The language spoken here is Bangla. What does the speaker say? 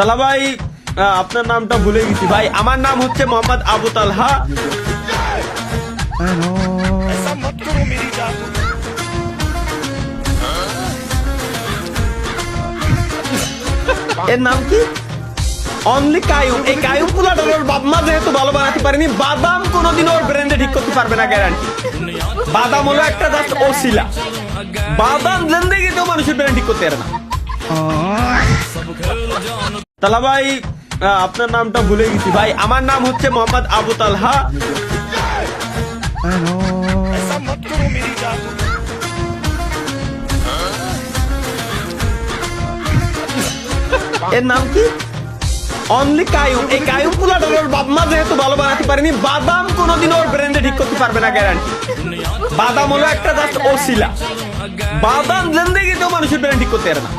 তালা ভাই, আপনার নামটা ভুলে গেছি ভাই। আমার নাম হচ্ছে মোহাম্মদ আবু তালহা। এর নাম কি? অনলি কায়ুম। এই কায়ুম পুলাটার ওর বাপমা যেহেতু ভালো বানাতে পারেনি, বাদাম কোনোদিন ওর ব্রেন্ডে ঠিক করতে পারবে না, গ্যারান্টি। বাদাম হলো একটা জাস্ট ওসিলা। বাদাম জিন্দেগিতেও মানুষের ব্রেন ঠিক করতে পারে না। তালা ভাই, আপনার নামটা ভুলে গেছি ভাই। আমার নাম হচ্ছে মোহাম্মদ আবু তালহা। এর নাম কি? অনলি কায়ুম। এই কায়ুম পুলাটার ওর বাপমা যেহেতু ভালো বানাতে পারেনি, বাদাম কোনোদিন ওর ব্রেন্ডে ঠিক করতে পারবে না, গ্যারান্টি। বাদাম হলো একটা জাস্ট ওসিলা। বাদাম জিন্দেগিতেও মানুষের ব্রেন ঠিক করতে পারে না।